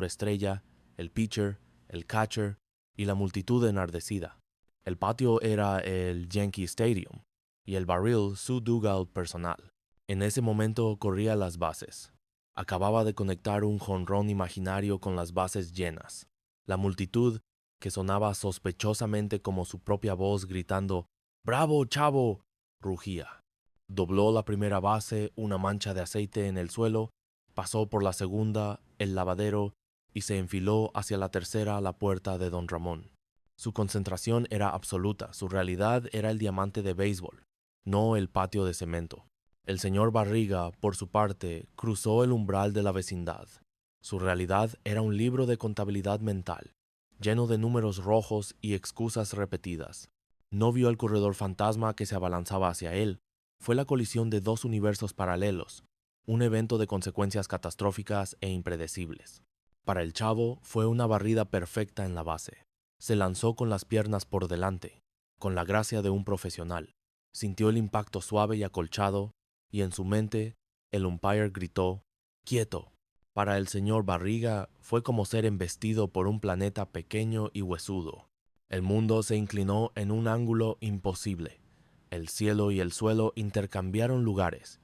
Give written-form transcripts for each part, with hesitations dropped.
estrella, el pitcher, el catcher y la multitud enardecida. El patio era el Yankee Stadium y el barril su dugout personal. En ese momento corría las bases. Acababa de conectar un jonrón imaginario con las bases llenas. La multitud, que sonaba sospechosamente como su propia voz gritando «¡Bravo, chavo!», rugía. Dobló la primera base, una mancha de aceite en el suelo, pasó por la segunda, el lavadero, y se enfiló hacia la tercera, la puerta de don Ramón. Su concentración era absoluta, su realidad era el diamante de béisbol, no el patio de cemento. El señor Barriga, por su parte, cruzó el umbral de la vecindad. Su realidad era un libro de contabilidad mental, lleno de números rojos y excusas repetidas. No vio el corredor fantasma que se abalanzaba hacia él. Fue la colisión de dos universos paralelos, un evento de consecuencias catastróficas e impredecibles. Para el chavo fue una barrida perfecta en la base. Se lanzó con las piernas por delante, con la gracia de un profesional. Sintió el impacto suave y acolchado, y en su mente el umpire gritó «¡Quieto!». Para el señor Barriga fue como ser embestido por un planeta pequeño y huesudo. El mundo se inclinó en un ángulo imposible. El cielo y el suelo intercambiaron lugares,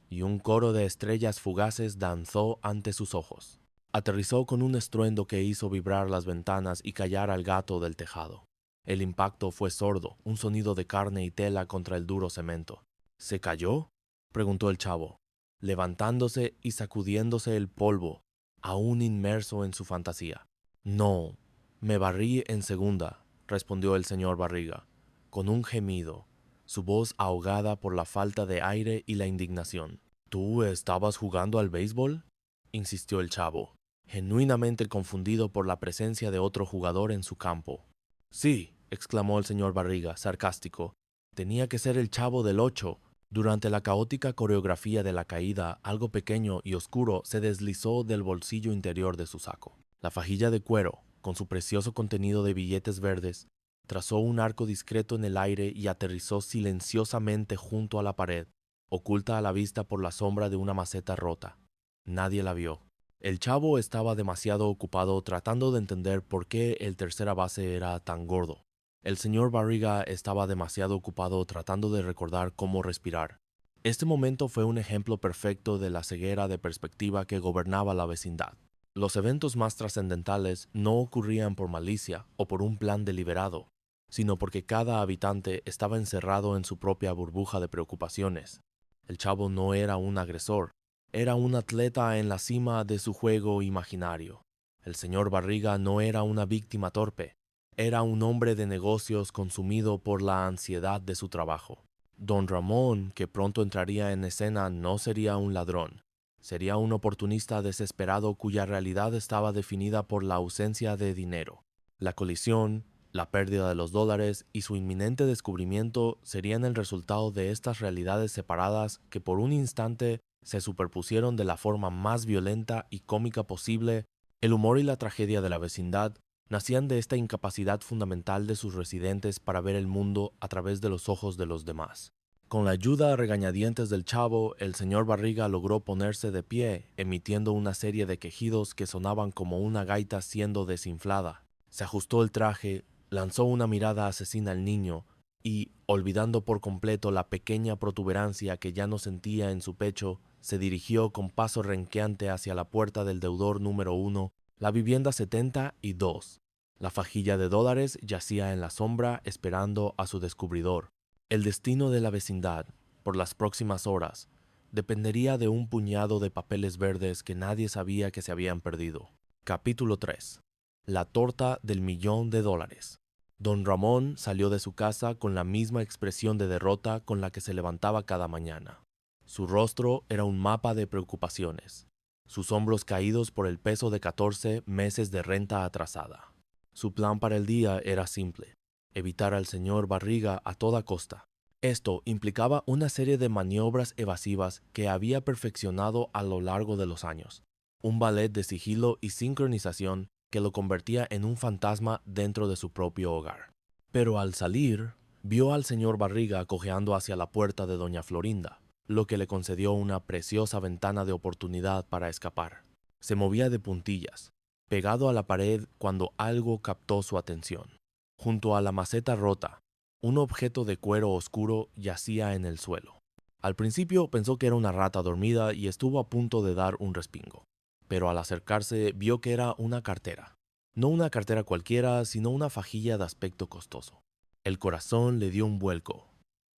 y un coro de estrellas fugaces danzó ante sus ojos. Aterrizó con un estruendo que hizo vibrar las ventanas y callar al gato del tejado. El impacto fue sordo, un sonido de carne y tela contra el duro cemento. ¿Se cayó?, preguntó el chavo, levantándose y sacudiéndose el polvo, aún inmerso en su fantasía. No, me barrí en segunda, respondió el señor Barriga, con un gemido, su voz ahogada por la falta de aire y la indignación. ¿Tú estabas jugando al béisbol?, insistió el chavo, genuinamente confundido por la presencia de otro jugador en su campo. Sí, exclamó el señor Barriga, sarcástico. Tenía que ser el chavo del 8. Durante la caótica coreografía de la caída, algo pequeño y oscuro se deslizó del bolsillo interior de su saco. La fajilla de cuero, con su precioso contenido de billetes verdes, trazó un arco discreto en el aire y aterrizó silenciosamente junto a la pared, oculta a la vista por la sombra de una maceta rota. Nadie la vio. El chavo estaba demasiado ocupado tratando de entender por qué el tercera base era tan gordo. El señor Barriga estaba demasiado ocupado tratando de recordar cómo respirar. Este momento fue un ejemplo perfecto de la ceguera de perspectiva que gobernaba la vecindad. Los eventos más trascendentales no ocurrían por malicia o por un plan deliberado, sino porque cada habitante estaba encerrado en su propia burbuja de preocupaciones. El chavo no era un agresor, era un atleta en la cima de su juego imaginario. El señor Barriga no era una víctima torpe, era un hombre de negocios consumido por la ansiedad de su trabajo. Don Ramón, que pronto entraría en escena, no sería un ladrón. Sería un oportunista desesperado cuya realidad estaba definida por la ausencia de dinero. La colisión, la pérdida de los dólares y su inminente descubrimiento serían el resultado de estas realidades separadas que por un instante se superpusieron de la forma más violenta y cómica posible. El humor y la tragedia de la vecindad nacían de esta incapacidad fundamental de sus residentes para ver el mundo a través de los ojos de los demás. Con la ayuda a regañadientes del chavo, el señor Barriga logró ponerse de pie, emitiendo una serie de quejidos que sonaban como una gaita siendo desinflada. Se ajustó el traje, lanzó una mirada asesina al niño y, olvidando por completo la pequeña protuberancia que ya no sentía en su pecho, se dirigió con paso renqueante hacia la puerta del deudor número 1, la vivienda 72. La fajilla de dólares yacía en la sombra esperando a su descubridor. El destino de la vecindad, por las próximas horas, dependería de un puñado de papeles verdes que nadie sabía que se habían perdido. Capítulo 3. La torta del $1.000.000. Don Ramón salió de su casa con la misma expresión de derrota con la que se levantaba cada mañana. Su rostro era un mapa de preocupaciones, sus hombros caídos por el peso de 14 meses de renta atrasada. Su plan para el día era simple: evitar al señor Barriga a toda costa. Esto implicaba una serie de maniobras evasivas que había perfeccionado a lo largo de los años, un ballet de sigilo y sincronización que lo convertía en un fantasma dentro de su propio hogar. Pero al salir, vio al señor Barriga cojeando hacia la puerta de doña Florinda, lo que le concedió una preciosa ventana de oportunidad para escapar. Se movía de puntillas, pegado a la pared cuando algo captó su atención. Junto a la maceta rota, un objeto de cuero oscuro yacía en el suelo. Al principio pensó que era una rata dormida y estuvo a punto de dar un respingo, pero al acercarse vio que era una cartera. No una cartera cualquiera, sino una fajilla de aspecto costoso. El corazón le dio un vuelco.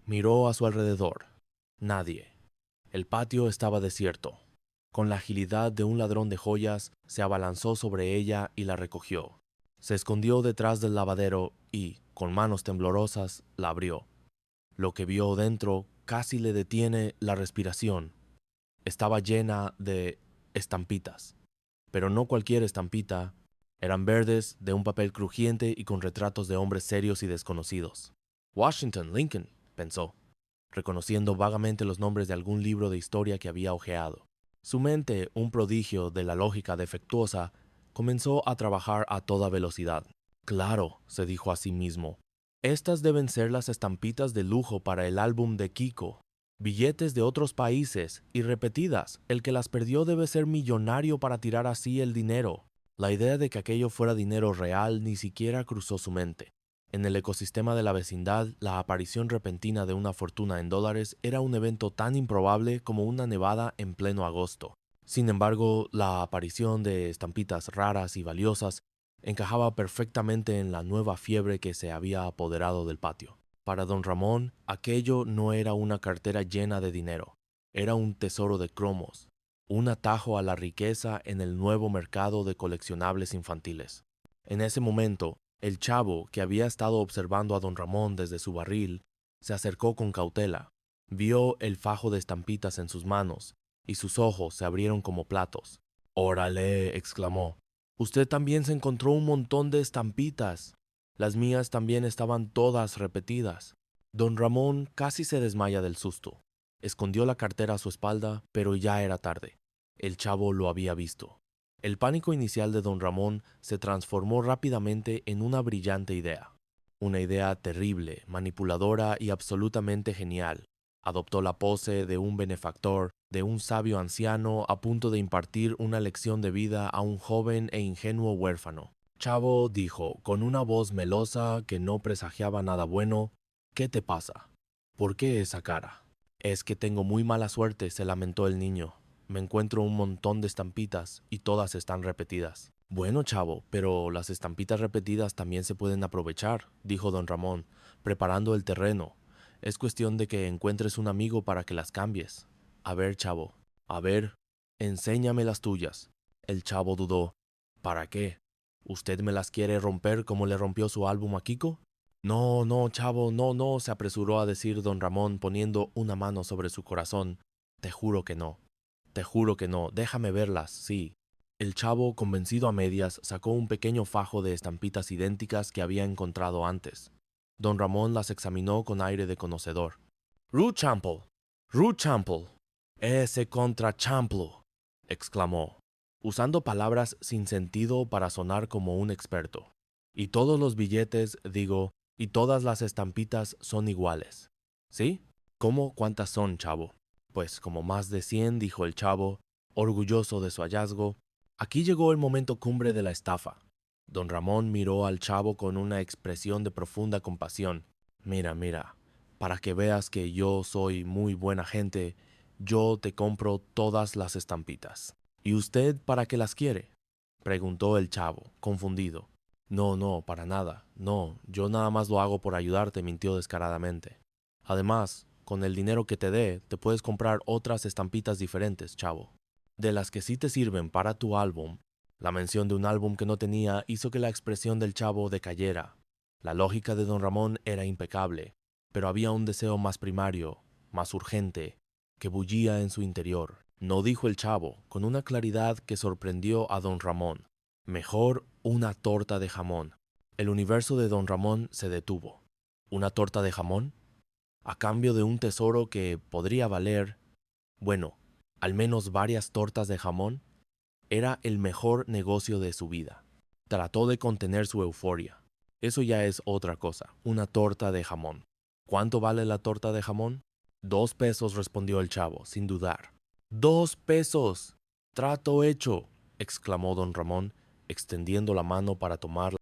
Miró a su alrededor. Nadie. El patio estaba desierto. Con la agilidad de un ladrón de joyas, se abalanzó sobre ella y la recogió. Se escondió detrás del lavadero y, con manos temblorosas, la abrió. Lo que vio dentro casi le detiene la respiración. Estaba llena de estampitas, pero no cualquier estampita. Eran verdes, de un papel crujiente y con retratos de hombres serios y desconocidos. Washington, Lincoln, pensó, reconociendo vagamente los nombres de algún libro de historia que había hojeado. Su mente, un prodigio de la lógica defectuosa, comenzó a trabajar a toda velocidad. Claro, se dijo a sí mismo, estas deben ser las estampitas de lujo para el álbum de Kiko. Billetes de otros países y repetidas. El que las perdió debe ser millonario para tirar así el dinero. La idea de que aquello fuera dinero real ni siquiera cruzó su mente. En el ecosistema de la vecindad, la aparición repentina de una fortuna en dólares era un evento tan improbable como una nevada en pleno agosto. Sin embargo, la aparición de estampitas raras y valiosas encajaba perfectamente en la nueva fiebre que se había apoderado del patio. Para don Ramón, aquello no era una cartera llena de dinero, era un tesoro de cromos, un atajo a la riqueza en el nuevo mercado de coleccionables infantiles. En ese momento, el chavo, que había estado observando a don Ramón desde su barril, se acercó con cautela, vio el fajo de estampitas en sus manos, y sus ojos se abrieron como platos. «¡Órale!», exclamó. «Usted también se encontró un montón de estampitas. Las mías también estaban todas repetidas». Don Ramón casi se desmaya del susto. Escondió la cartera a su espalda, pero ya era tarde. El chavo lo había visto. El pánico inicial de don Ramón se transformó rápidamente en una brillante idea. Una idea terrible, manipuladora y absolutamente genial. Adoptó la pose de un benefactor, de un sabio anciano a punto de impartir una lección de vida a un joven e ingenuo huérfano. «Chavo», dijo, con una voz melosa que no presagiaba nada bueno, «¿qué te pasa? ¿Por qué esa cara?» «Es que tengo muy mala suerte», se lamentó el niño. «Me encuentro un montón de estampitas y todas están repetidas». «Bueno, chavo, pero las estampitas repetidas también se pueden aprovechar», dijo don Ramón, preparando el terreno. «Es cuestión de que encuentres un amigo para que las cambies». «A ver, chavo, a ver, enséñame las tuyas». El chavo dudó. «¿Para qué? ¿Usted me las quiere romper como le rompió su álbum a Kiko?» «No, no, chavo, no, no», se apresuró a decir don Ramón poniendo una mano sobre su corazón. «Te juro que no. Te juro que no. Déjame verlas, sí». El chavo, convencido a medias, sacó un pequeño fajo de estampitas idénticas que había encontrado antes. Don Ramón las examinó con aire de conocedor. «Ru Chample, Ru Chample, ese contra Champlo», exclamó, usando palabras sin sentido para sonar como un experto. «Y todos los billetes, digo, y todas las estampitas son iguales». «¿Sí? ¿Cómo? ¿Cuántas son, chavo?» «Pues como más de 100», dijo el chavo, orgulloso de su hallazgo. Aquí llegó el momento cumbre de la estafa. Don Ramón miró al chavo con una expresión de profunda compasión. «Mira, mira, para que veas que yo soy muy buena gente, yo te compro todas las estampitas». «¿Y usted para qué las quiere?», preguntó el chavo, confundido. «No, no, para nada. No, yo nada más lo hago por ayudarte», mintió descaradamente. «Además, con el dinero que te dé, te puedes comprar otras estampitas diferentes, chavo. De las que sí te sirven para tu álbum». La mención de un álbum que no tenía hizo que la expresión del chavo decayera. La lógica de don Ramón era impecable, pero había un deseo más primario, más urgente, que bullía en su interior. «No», dijo el chavo, con una claridad que sorprendió a don Ramón. «Mejor una torta de jamón». El universo de don Ramón se detuvo. ¿Una torta de jamón? ¿A cambio de un tesoro que podría valer, bueno, al menos varias tortas de jamón? Era el mejor negocio de su vida. Trató de contener su euforia. Eso ya es otra cosa, una torta de jamón. ¿Cuánto vale la torta de jamón? 2 pesos, respondió el chavo, sin dudar. 2 pesos. Trato hecho, exclamó don Ramón, extendiendo la mano para tomar